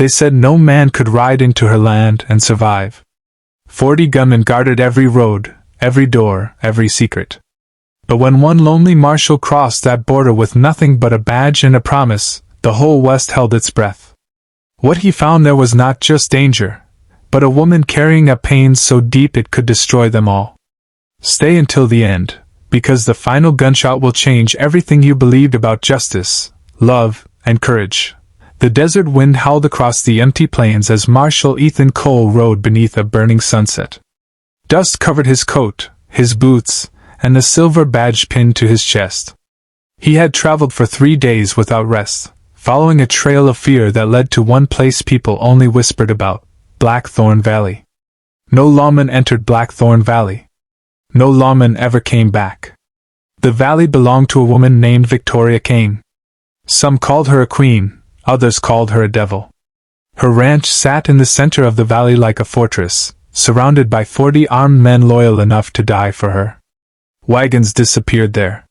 They said no man could ride into her land and survive. 40 gunmen guarded every road, every door, every secret. But when one lonely marshal crossed that border with nothing but a badge and a promise, the whole West held its breath. What he found there was not just danger, but a woman carrying a pain so deep it could destroy them all. Stay until the end, because the final gunshot will change everything you believed about justice, love, and courage. The desert wind howled across the empty plains as Marshal Ethan Cole rode beneath a burning sunset. Dust covered his coat, his boots, and the silver badge pinned to his chest. He had traveled for 3 days without rest, following a trail of fear that led to one place people only whispered about, Blackthorn Valley. No lawman entered Blackthorn Valley. No lawman ever came back. The valley belonged to a woman named Victoria Kane. Some called her a queen, others called her a devil. Her ranch sat in the center of the valley like a fortress, surrounded by 40 armed men loyal enough to die for her. Wagons disappeared there.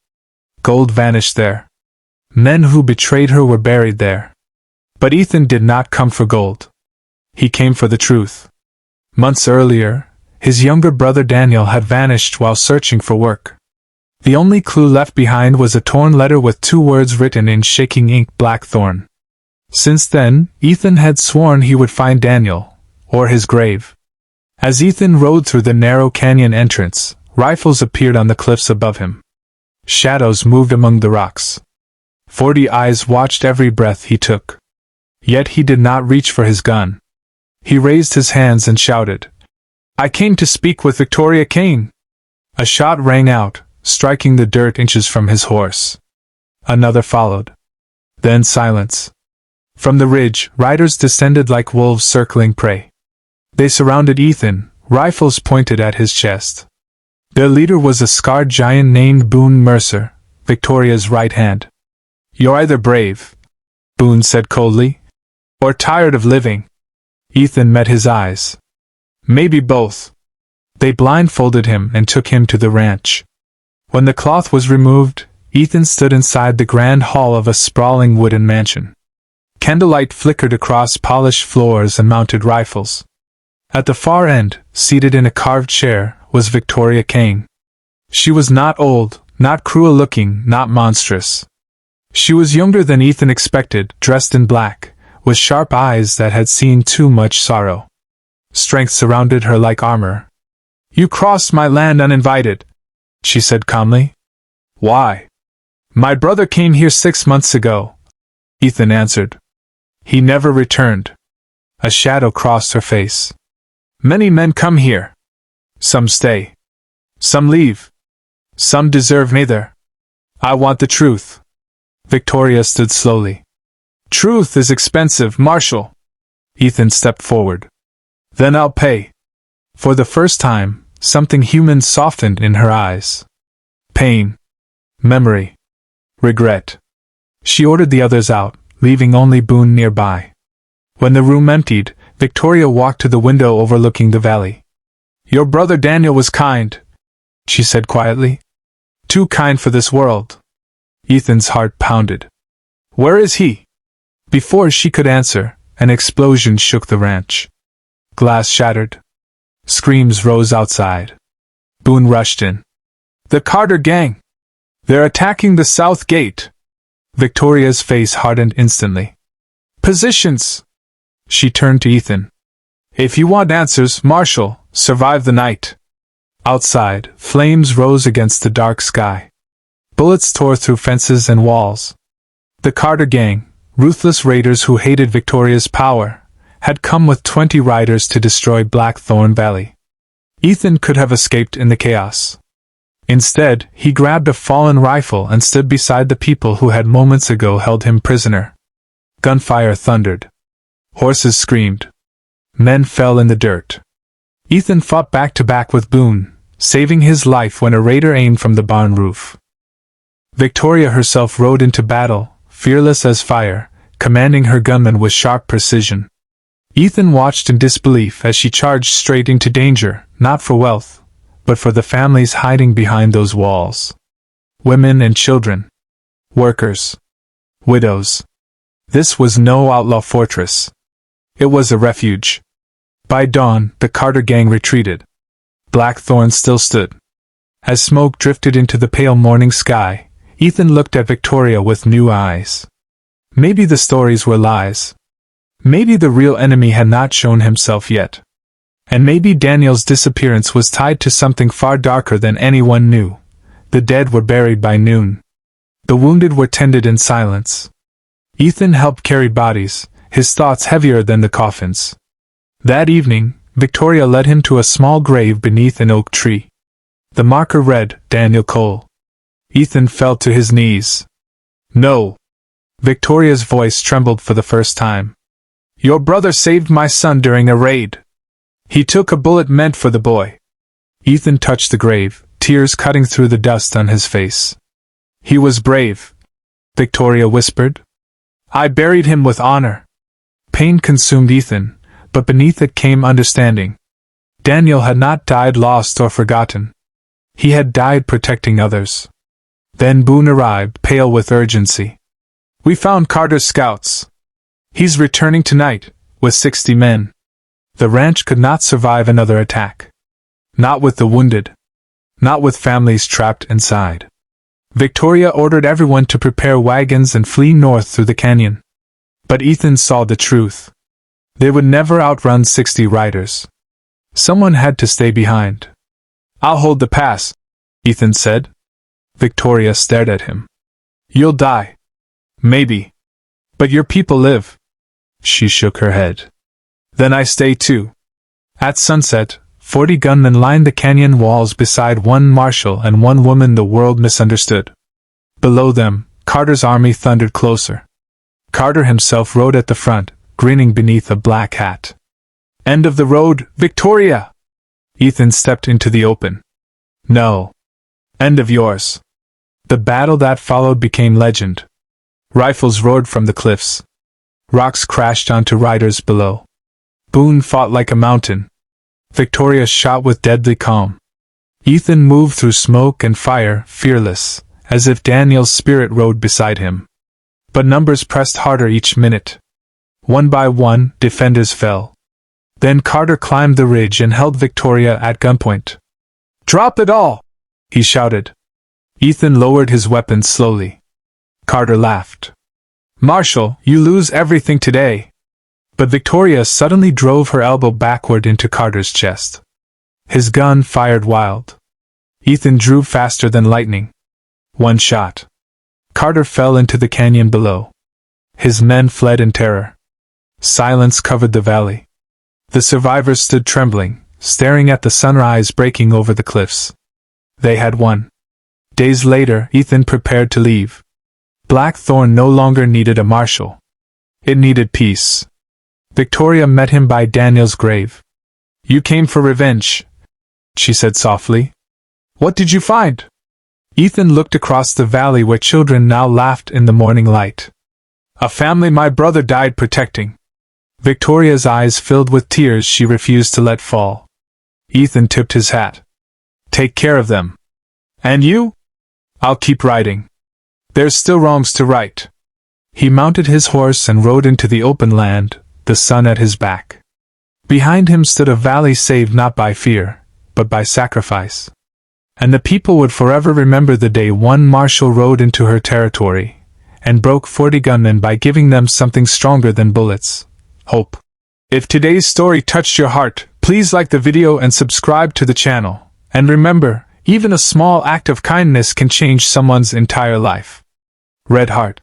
Gold vanished there. Men who betrayed her were buried there. But Ethan did not come for gold. He came for the truth. Months earlier, his younger brother Daniel had vanished while searching for work. The only clue left behind was a torn letter with 2 words written in shaking ink: Blackthorn. Since then, Ethan had sworn he would find Daniel, or his grave. As Ethan rode through the narrow canyon entrance, rifles appeared on the cliffs above him. Shadows moved among the rocks. 40 eyes watched every breath he took. Yet he did not reach for his gun. He raised his hands and shouted, "I came to speak with Victoria Kane!" A shot rang out, striking the dirt inches from his horse. Another followed. Then silence. From the ridge, riders descended like wolves circling prey. They surrounded Ethan, rifles pointed at his chest. Their leader was a scarred giant named Boone Mercer, Victoria's right hand. "You're either brave," Boone said coldly, "or tired of living." Ethan met his eyes. "Maybe both." They blindfolded him and took him to the ranch. When the cloth was removed, Ethan stood inside the grand hall of a sprawling wooden mansion. Candlelight flickered across polished floors and mounted rifles. At the far end, seated in a carved chair, was Victoria Kane. She was not old, not cruel-looking, not monstrous. She was younger than Ethan expected, dressed in black, with sharp eyes that had seen too much sorrow. Strength surrounded her like armor. "You crossed my land uninvited," she said calmly. "Why?" "My brother came here 6 months ago," Ethan answered. "He never returned." A shadow crossed her face. "Many men come here. Some stay. Some leave. Some deserve neither. I want the truth." Victoria stood slowly. "Truth is expensive, Marshal." Ethan stepped forward. "Then I'll pay." For the first time, something human softened in her eyes. Pain. Memory. Regret. She ordered the others out, leaving only Boone nearby. When the room emptied, Victoria walked to the window overlooking the valley. "Your brother Daniel was kind," she said quietly. "Too kind for this world." Ethan's heart pounded. "Where is he?" Before she could answer, an explosion shook the ranch. Glass shattered. Screams rose outside. Boone rushed in. "The Carter gang! They're attacking the south gate!" Victoria's face hardened instantly. "Positions!" She turned to Ethan. "If you want answers, Marshal, survive the night." Outside, flames rose against the dark sky. Bullets tore through fences and walls. The Carter gang, ruthless raiders who hated Victoria's power, had come with 20 riders to destroy Blackthorn Valley. Ethan could have escaped in the chaos. Instead, he grabbed a fallen rifle and stood beside the people who had moments ago held him prisoner. Gunfire thundered. Horses screamed. Men fell in the dirt. Ethan fought back to back with Boone, saving his life when a raider aimed from the barn roof. Victoria herself rode into battle, fearless as fire, commanding her gunmen with sharp precision. Ethan watched in disbelief as she charged straight into danger, not for wealth, but for the families hiding behind those walls. Women and children. Workers. Widows. This was no outlaw fortress. It was a refuge. By dawn, the Carter gang retreated. Blackthorn still stood. As smoke drifted into the pale morning sky, Ethan looked at Victoria with new eyes. Maybe the stories were lies. Maybe the real enemy had not shown himself yet. And maybe Daniel's disappearance was tied to something far darker than anyone knew. The dead were buried by noon. The wounded were tended in silence. Ethan helped carry bodies, his thoughts heavier than the coffins. That evening, Victoria led him to a small grave beneath an oak tree. The marker read, Daniel Cole. Ethan fell to his knees. No. Victoria's voice trembled for the first time. Your brother saved my son during a raid. He took a bullet meant for the boy. Ethan touched the grave, tears cutting through the dust on his face. He was brave, Victoria whispered. I buried him with honor. Pain consumed Ethan, but beneath it came understanding. Daniel had not died lost or forgotten. He had died protecting others. Then Boone arrived, pale with urgency. We found Carter's scouts. He's returning tonight, with 60 men. The ranch could not survive another attack. Not with the wounded. Not with families trapped inside. Victoria ordered everyone to prepare wagons and flee north through the canyon. But Ethan saw the truth. They would never outrun 60 riders. Someone had to stay behind. I'll hold the pass, Ethan said. Victoria stared at him. You'll die. Maybe. But your people live. She shook her head. Then I stay too. At sunset, 40 gunmen lined the canyon walls beside one Marshal and one woman the world misunderstood. Below them, Carter's army thundered closer. Carter himself rode at the front, grinning beneath a black hat. End of the road, Victoria! Ethan stepped into the open. No. End of yours. The battle that followed became legend. Rifles roared from the cliffs. Rocks crashed onto riders below. Boone fought like a mountain. Victoria shot with deadly calm. Ethan moved through smoke and fire, fearless, as if Daniel's spirit rode beside him. But numbers pressed harder each minute. One by one, defenders fell. Then Carter climbed the ridge and held Victoria at gunpoint. Drop it all! He shouted. Ethan lowered his weapon slowly. Carter laughed. Marshal, you lose everything today. But Victoria suddenly drove her elbow backward into Carter's chest. His gun fired wild. Ethan drew faster than lightning. One shot. Carter fell into the canyon below. His men fled in terror. Silence covered the valley. The survivors stood trembling, staring at the sunrise breaking over the cliffs. They had won. Days later, Ethan prepared to leave. Blackthorn no longer needed a marshal. It needed peace. Victoria met him by Daniel's grave. You came for revenge, she said softly. What did you find? Ethan looked across the valley where children now laughed in the morning light. A family my brother died protecting. Victoria's eyes filled with tears she refused to let fall. Ethan tipped his hat. Take care of them. And you? I'll keep riding. There's still wrongs to right. He mounted his horse and rode into the open land, the sun at his back. Behind him stood a valley saved not by fear, but by sacrifice. And the people would forever remember the day one Marshal rode into her territory, and broke 40 gunmen by giving them something stronger than bullets: hope. If today's story touched your heart, please like the video and subscribe to the channel. And remember, even a small act of kindness can change someone's entire life. Red Heart.